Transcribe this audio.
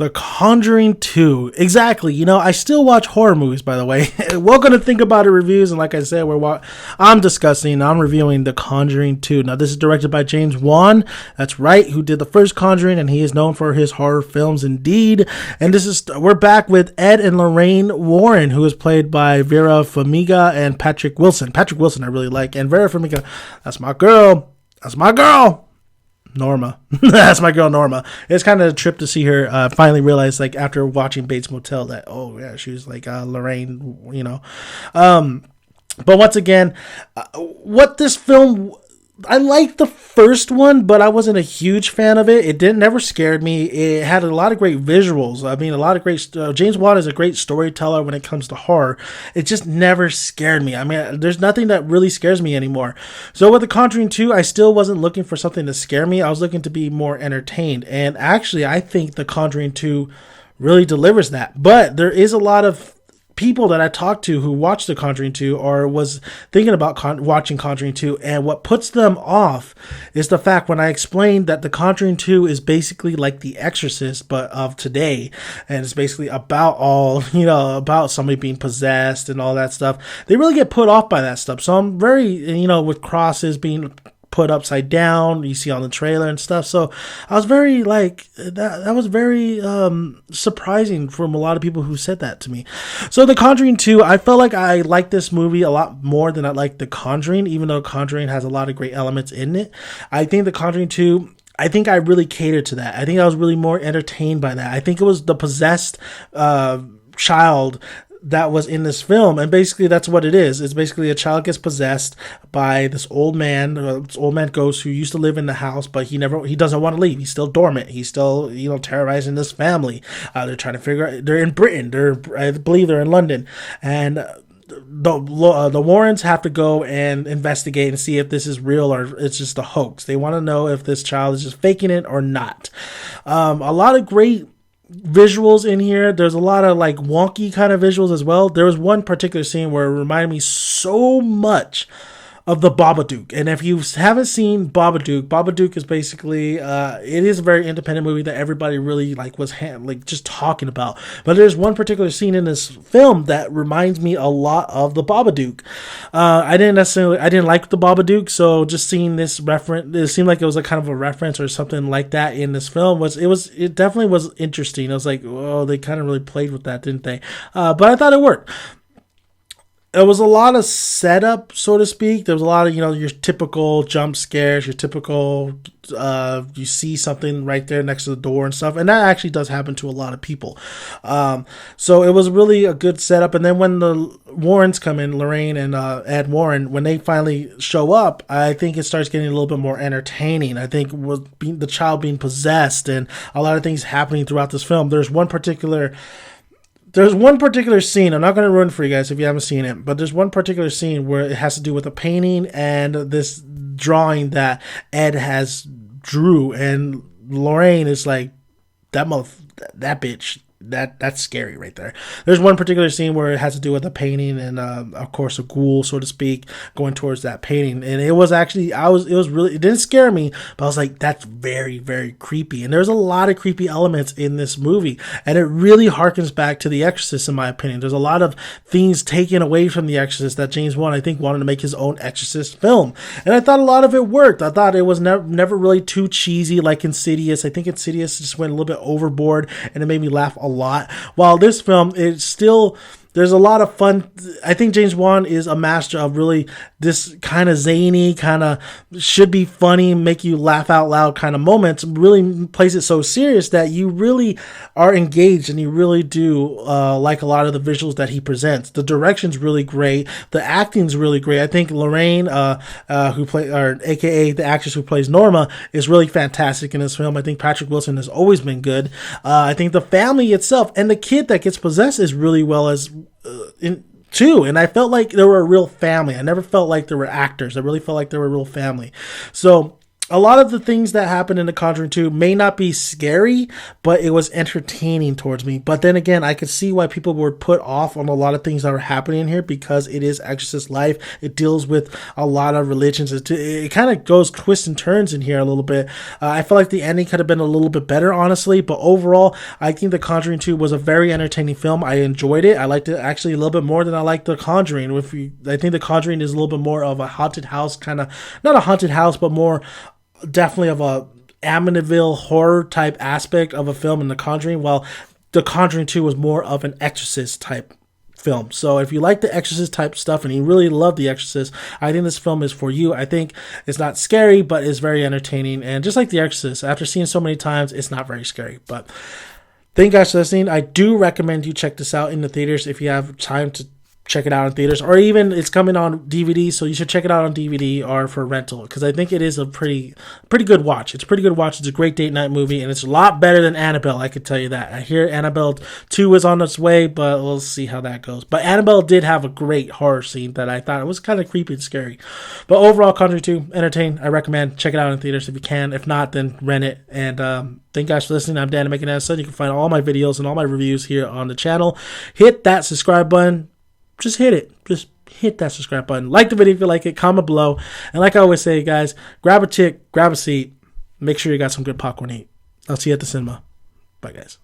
The Conjuring 2. Exactly. You know, I still watch horror movies, by the way. Welcome to Think About It Reviews. And like I said, I'm reviewing The Conjuring 2. Now, this is directed by James Wan. That's right, who did the first Conjuring, and he is known for his horror films indeed. And we're back with Ed and Lorraine Warren, who is played by Vera Farmiga and Patrick Wilson. Patrick Wilson I really like. And Vera Farmiga, that's my girl. Norma. That's my girl Norma. It's kind of a trip to see her finally realize, like, after watching Bates Motel, that, oh yeah, she was like Lorraine, you know. But once again, what this film, I liked the first one, but I wasn't a huge fan of it. It never scared me. It had a lot of great visuals. I mean, a lot of great, James Wan is a great storyteller when it comes to horror. It just never scared me. I mean, there's nothing that really scares me anymore. So with The Conjuring 2, I still wasn't looking for something to scare me. I was looking to be more entertained. And actually, I think The Conjuring 2 really delivers that. But there is a lot of people that I talked to who watched The Conjuring 2 or was thinking about watching Conjuring 2, and what puts them off is the fact when I explained that The Conjuring 2 is basically like The Exorcist but of today, and it's basically about somebody being possessed and all that stuff. They really get put off by that stuff. So I'm very, with crosses being put upside down, you see on the trailer and stuff. So I was very that was very surprising from a lot of people who said that to me. So The Conjuring 2, I felt like I liked this movie a lot more than I liked The Conjuring, even though Conjuring has a lot of great elements in it. I think The Conjuring 2, I think I really catered to that. I think I was really more entertained by that. I think it was the possessed child that was in this film, and basically that's what it is. It's basically a child gets possessed by this old man ghost who used to live in the house, but he doesn't want to leave. He's still dormant. He's still, terrorizing this family. They're trying to figure out, they're in Britain. I believe they're in London, and the Warrens have to go and investigate and see if this is real or it's just a hoax. They want to know if this child is just faking it or not. A lot of great visuals in here. There's a lot of like wonky kind of visuals as well. There was one particular scene where it reminded me so much of the Babadook. And if you haven't seen Babadook is basically it is a very independent movie that everybody really was just talking about. But there's one particular scene in this film that reminds me a lot of the Babadook. I didn't like the Babadook, so just seeing this reference, it seemed like it was a kind of a reference or something like that in this film. It definitely was interesting. I was like, oh, they kind of really played with that, didn't they? But I thought it worked. It was a lot of setup, so to speak. There was a lot of, your typical jump scares, your typical, you see something right there next to the door and stuff. And that actually does happen to a lot of people. So it was really a good setup. And then when the Warrens come in, Lorraine and Ed Warren, when they finally show up, I think it starts getting a little bit more entertaining. I think the child being possessed and a lot of things happening throughout this film. There's one particular scene, I'm not going to ruin it for you guys if you haven't seen it, but there's one particular scene where it has to do with a painting and this drawing that Ed has drew, and Lorraine is like, that bitch, that's scary right there. There's one particular scene where it has to do with a painting and of course a ghoul, so to speak, going towards that painting, and it was actually it didn't scare me, but I was like, that's very, very creepy. And there's a lot of creepy elements in this movie, and it really harkens back to The Exorcist in my opinion. There's a lot of things taken away from The Exorcist that James Wan, I think, wanted to make his own Exorcist film, and I thought a lot of it worked. I thought it was never really too cheesy like Insidious. I think Insidious just went a little bit overboard and it made me laugh a lot, while this film, it's still, there's a lot of fun. I think James Wan is a master of really this kind of zany, kind of should be funny, make you laugh out loud kind of moments, really plays it so serious that you really are engaged and you really do like a lot of the visuals that he presents. The direction's really great. The acting's really great. I think Lorraine, aka the actress who plays Norma, is really fantastic in this film. I think Patrick Wilson has always been good. I think the family itself and the kid that gets possessed is really well as too, and I felt like they were a real family. I never felt like they were actors. I really felt like they were a real family. So a lot of the things that happened in The Conjuring 2 may not be scary, but it was entertaining towards me. But then again, I could see why people were put off on a lot of things that were happening here, because it is Exorcist life. It deals with a lot of religions. It kind of goes twists and turns in here a little bit. I feel like the ending could have been a little bit better, honestly. But overall, I think The Conjuring 2 was a very entertaining film. I enjoyed it. I liked it actually a little bit more than I liked The Conjuring. I think The Conjuring is a little bit more of a haunted house kind of, not a haunted house, but more definitely of a Amityville horror type aspect of a film in The Conjuring, while The Conjuring 2 was more of an Exorcist type film. So if you like the Exorcist type stuff and you really love the Exorcist, I think this film is for you. I think it's not scary, but it's very entertaining. And just like the Exorcist, after seeing so many times, it's not very scary. But thank you guys for listening. I do recommend you check this out in the theaters if you have time to check it out in theaters, or even it's coming on DVD, so you should check it out on DVD or for rental, because I think it is a pretty good watch. It's a pretty good watch. It's a great date night movie, and it's a lot better than Annabelle, I could tell you that. I hear Annabelle 2 is on its way, but we'll see how that goes. But Annabelle did have a great horror scene that I thought it was kind of creepy and scary. But overall, Conjuring 2, entertain. I recommend. Check it out in theaters if you can. If not, then rent it. And thank you guys for listening. I'm Dan, making that son. You can find all my videos and all my reviews here on the channel. Hit that subscribe button. Just hit it. Just hit that subscribe button. Like the video if you like it. Comment below. And like I always say, guys, grab a chick, grab a seat. Make sure you got some good popcorn to eat. I'll see you at the cinema. Bye, guys.